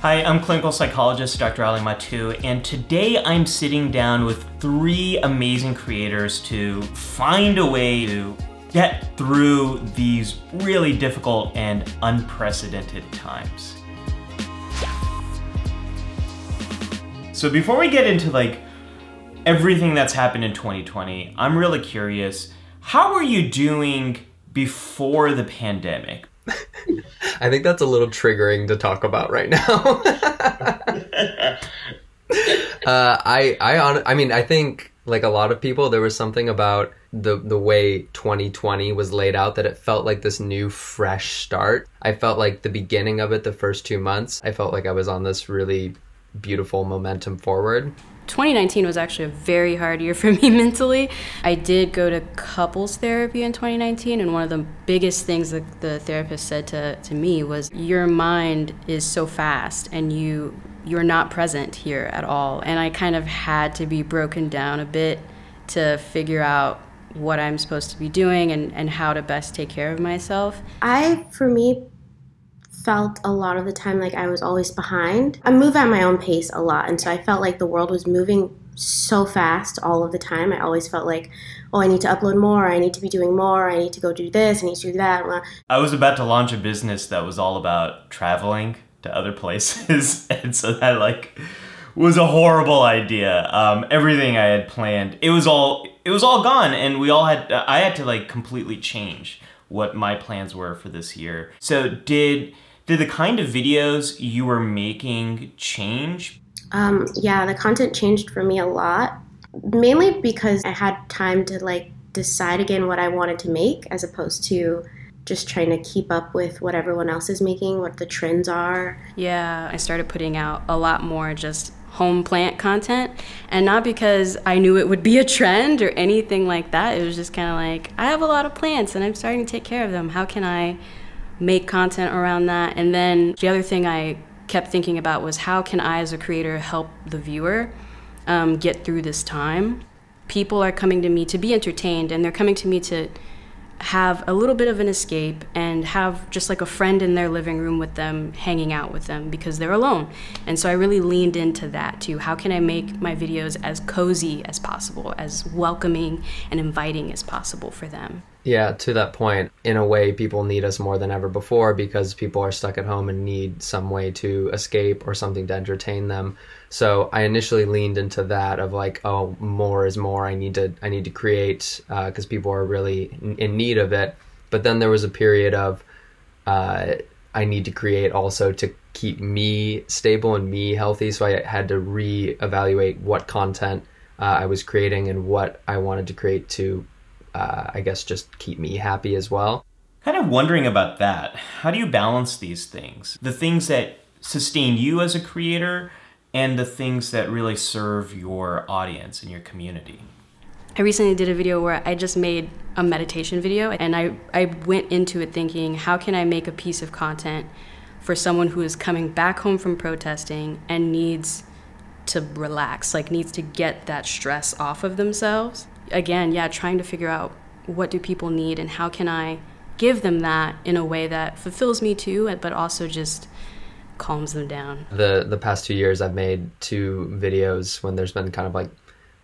Hi, I'm clinical psychologist Dr. Ali Mattu, and today I'm sitting down with three amazing creators to find a way to get through these really difficult and unprecedented times. So before we get into everything that's happened in 2020, I'm really curious, how were you doing before the pandemic? I think that's a little triggering to talk about right now. I think like a lot of people, there was something about the way 2020 was laid out that it felt like this new fresh start. I felt like the beginning of it, the first 2 months, I felt like I was on this really beautiful momentum forward. 2019 was actually a very hard year for me mentally. I did go to couples therapy in 2019, and one of the biggest things that the therapist said to me was, your mind is so fast and you're not present here at all. And I kind of had to be broken down a bit to figure out what I'm supposed to be doing and how to best take care of myself. For me, felt a lot of the time like I was always behind. I move at my own pace a lot, and so I felt like the world was moving so fast all of the time. I always felt like, oh, I need to upload more, I need to be doing more, I need to go do this, I need to do that. I was about to launch a business that was all about traveling to other places, and so that was a horrible idea. Everything I had planned, it was all gone, and I had to completely change what my plans were for this year. So did the kind of videos you were making change? Yeah, the content changed for me a lot, mainly because I had time to decide again what I wanted to make, as opposed to just trying to keep up with what everyone else is making, what the trends are. Yeah, I started putting out a lot more just home plant content, and not because I knew it would be a trend or anything like that. It was just kind of like, I have a lot of plants and I'm starting to take care of them. How can I make content around that? And then the other thing I kept thinking about was, how can I as a creator help the viewer get through this time? People are coming to me to be entertained, and they're coming to me to have a little bit of an escape and have just a friend in their living room with them, hanging out with them because they're alone. And so I really leaned into that too. How can I make my videos as cozy as possible, as welcoming and inviting as possible for them? Yeah, to that point, in a way, people need us more than ever before because people are stuck at home and need some way to escape or something to entertain them. So I initially leaned into that of oh, more is more. I need to create because people are really in need of it. But then there was a period of I need to create also to keep me stable and me healthy. So I had to reevaluate what content I was creating and what I wanted to create to I guess just keep me happy as well. Kind of wondering about that. How do you balance these things? The things that sustain you as a creator and the things that really serve your audience and your community. I recently did a video where I just made a meditation video, and I went into it thinking, how can I make a piece of content for someone who is coming back home from protesting and needs to relax, needs to get that stress off of themselves? Again, yeah, trying to figure out what do people need and how can I give them that in a way that fulfills me too, but also just calms them down. The past 2 years I've made 2 videos when there's been kind of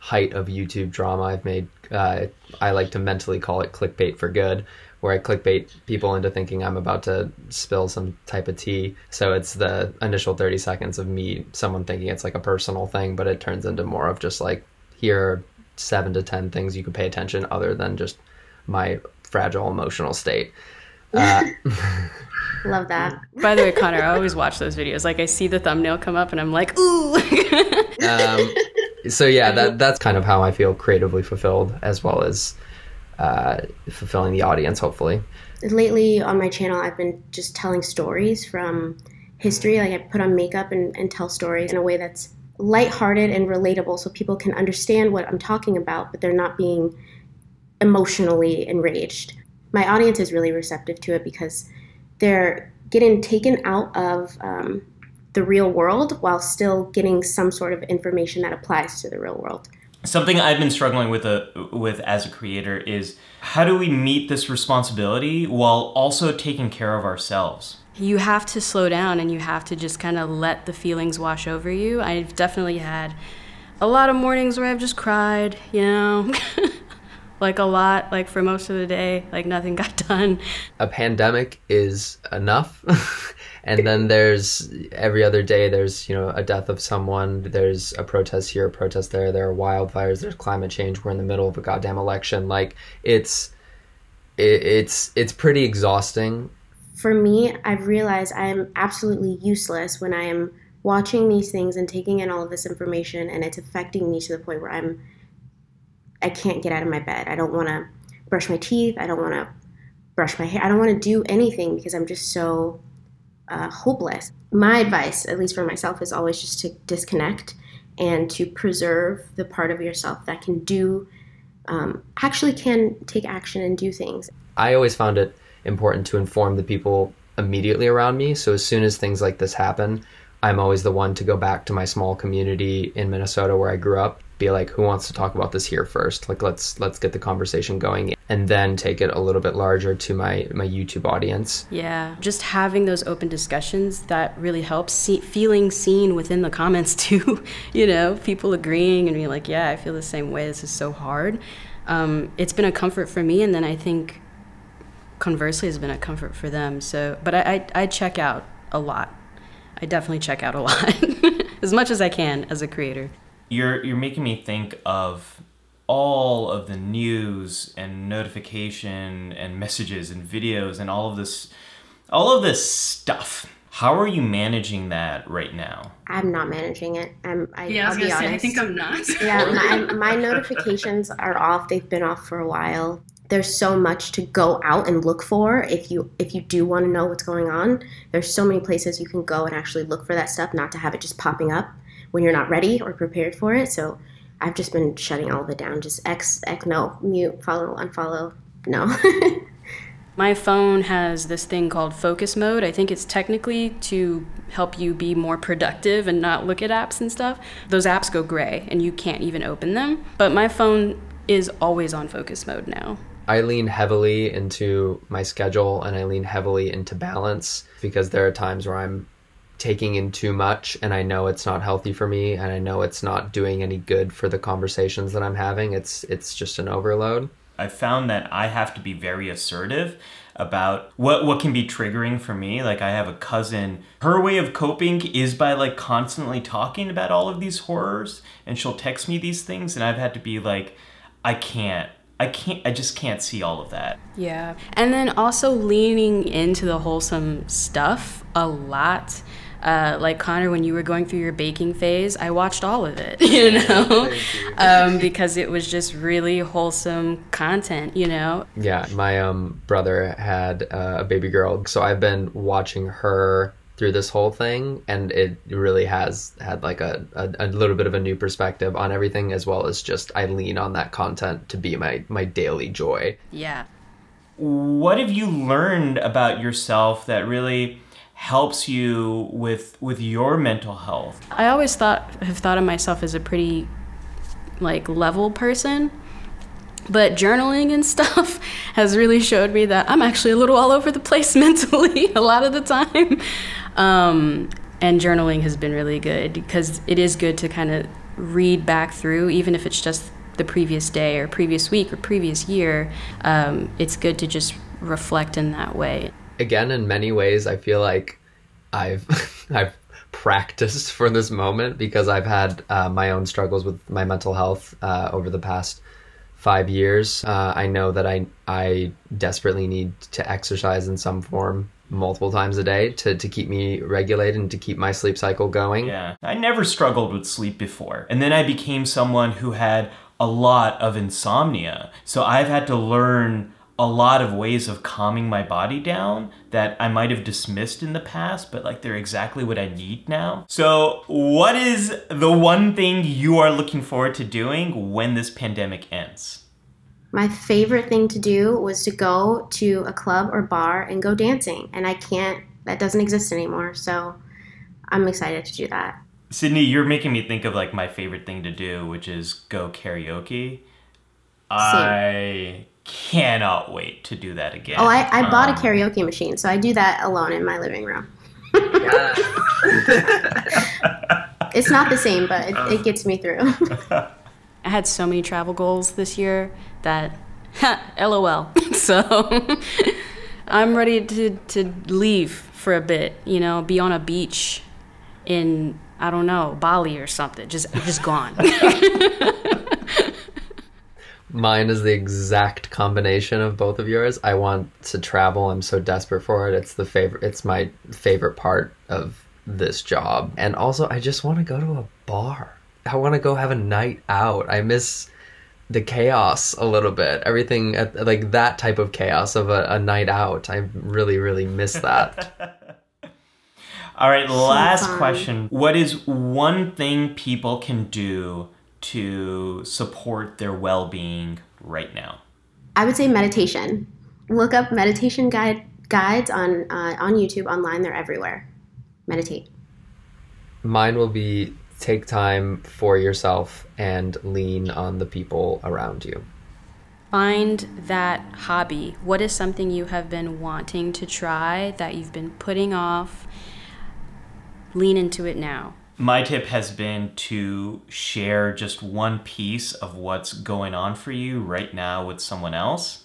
height of YouTube drama. I've made, I like to mentally call it clickbait for good, where I clickbait people into thinking I'm about to spill some type of tea. So it's the initial 30 seconds of someone thinking it's a personal thing, but it turns into more of just here are 7 to 10 things you could pay attention other than just my fragile emotional state. Love that. By the way, Connor, I always watch those videos. I see the thumbnail come up and I'm like, ooh. So yeah, that's kind of how I feel creatively fulfilled, as well as fulfilling the audience, hopefully. Lately on my channel, I've been just telling stories from history. I put on makeup and tell stories in a way that's lighthearted and relatable, so people can understand what I'm talking about, but they're not being emotionally enraged. My audience is really receptive to it because they're getting taken out of the real world while still getting some sort of information that applies to the real world. Something I've been struggling with as a creator is, how do we meet this responsibility while also taking care of ourselves? you have to slow down and you have to just kind of let the feelings wash over you. I've definitely had a lot of mornings where I've just cried, you know, like a lot, like for most of the day, like nothing got done. A pandemic is enough. And then there's every other day, there's, you know, a death of someone. There's a protest here, a protest there. There are wildfires. There's climate change. We're in the middle of a goddamn election. Like it's pretty exhausting. For me, I've realized I am absolutely useless when I am watching these things and taking in all of this information, and it's affecting me to the point where I can't get out of my bed. I don't want to brush my teeth. I don't want to brush my hair. I don't want to do anything because I'm just so hopeless. My advice, at least for myself, is always just to disconnect and to preserve the part of yourself that can actually can take action and do things. I always found it important to inform the people immediately around me. So as soon as things like this happen, I'm always the one to go back to my small community in Minnesota where I grew up, be like, who wants to talk about this here first? Like, let's get the conversation going, and then take it a little bit larger to my YouTube audience. Yeah, just having those open discussions, that really helps. Feeling seen within the comments too, you know, people agreeing and being like, yeah, I feel the same way. This is so hard. It's been a comfort for me, and then I think conversely has been a comfort for them. So, but I check out a lot. I definitely check out a lot, as much as I can as a creator. You're making me think of all of the news and notification and messages and videos and all of this stuff. How are you managing that right now? I'm not managing it. I was I'll be gonna say, honest. I think I'm not. Yeah, my notifications are off. They've been off for a while. There's so much to go out and look for if you do want to know what's going on. There's so many places you can go and actually look for that stuff, not to have it just popping up when you're not ready or prepared for it. So I've just been shutting all of it down. Just X, no, mute, follow, unfollow, no. My phone has this thing called focus mode. I think it's technically to help you be more productive and not look at apps and stuff. Those apps go gray and you can't even open them. But my phone is always on focus mode now. I lean heavily into my schedule and I lean heavily into balance, because there are times where I'm taking in too much and I know it's not healthy for me and I know it's not doing any good for the conversations that I'm having. It's just an overload. I found that I have to be very assertive about what can be triggering for me. Like, I have a cousin, her way of coping is by like constantly talking about all of these horrors, and she'll text me these things and I've had to be like, I just can't see all of that. Yeah. And then also leaning into the wholesome stuff a lot. Like Connor, when you were going through your baking phase, I watched all of it, you know, because it was just really wholesome content, you know. Yeah, my brother had a baby girl, so I've been watching her through this whole thing, and it really has had like a little bit of a new perspective on everything, as well as just I lean on that content to be my daily joy. Yeah. What have you learned about yourself that really helps you with your mental health? I always have thought of myself as a pretty like level person, but journaling and stuff has really showed me that I'm actually a little all over the place mentally a lot of the time. And journaling has been really good, because it is good to kind of read back through, even if it's just the previous day or previous week or previous year. It's good to just reflect in that way. Again, in many ways, I feel like I've practiced for this moment, because I've had my own struggles with my mental health over the past 5 years. I know that I desperately need to exercise in some form multiple times a day to keep me regulated and to keep my sleep cycle going. Yeah, I never struggled with sleep before. And then I became someone who had a lot of insomnia. So I've had to learn a lot of ways of calming my body down that I might have dismissed in the past, but like they're exactly what I need now. So what is the one thing you are looking forward to doing when this pandemic ends? My favorite thing to do was to go to a club or bar and go dancing, and that doesn't exist anymore, so I'm excited to do that. Sydney, you're making me think of like my favorite thing to do, which is go karaoke. I cannot wait to do that again. Oh, I bought a karaoke machine, so I do that alone in my living room. It's not the same, but it gets me through. I had so many travel goals this year that, LOL. So I'm ready to leave for a bit, you know, be on a beach in, I don't know, Bali or something. Just gone. Mine is the exact combination of both of yours. I want to travel. I'm so desperate for it. It's my favorite part of this job. And also, I just want to go to a bar. I want to go have a night out. I miss the chaos a little bit. Everything, like that type of chaos of a night out. I really, really miss that. All right, last question. What is one thing people can do to support their well-being right now? I would say meditation. Look up meditation guides on YouTube, online. They're everywhere. Meditate. Mine will be take time for yourself and lean on the people around you. Find that hobby. What is something you have been wanting to try that you've been putting off? Lean into it now. My tip has been to share just one piece of what's going on for you right now with someone else.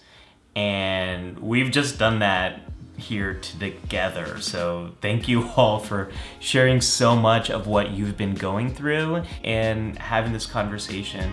And we've just done that here together. So thank you all for sharing so much of what you've been going through and having this conversation.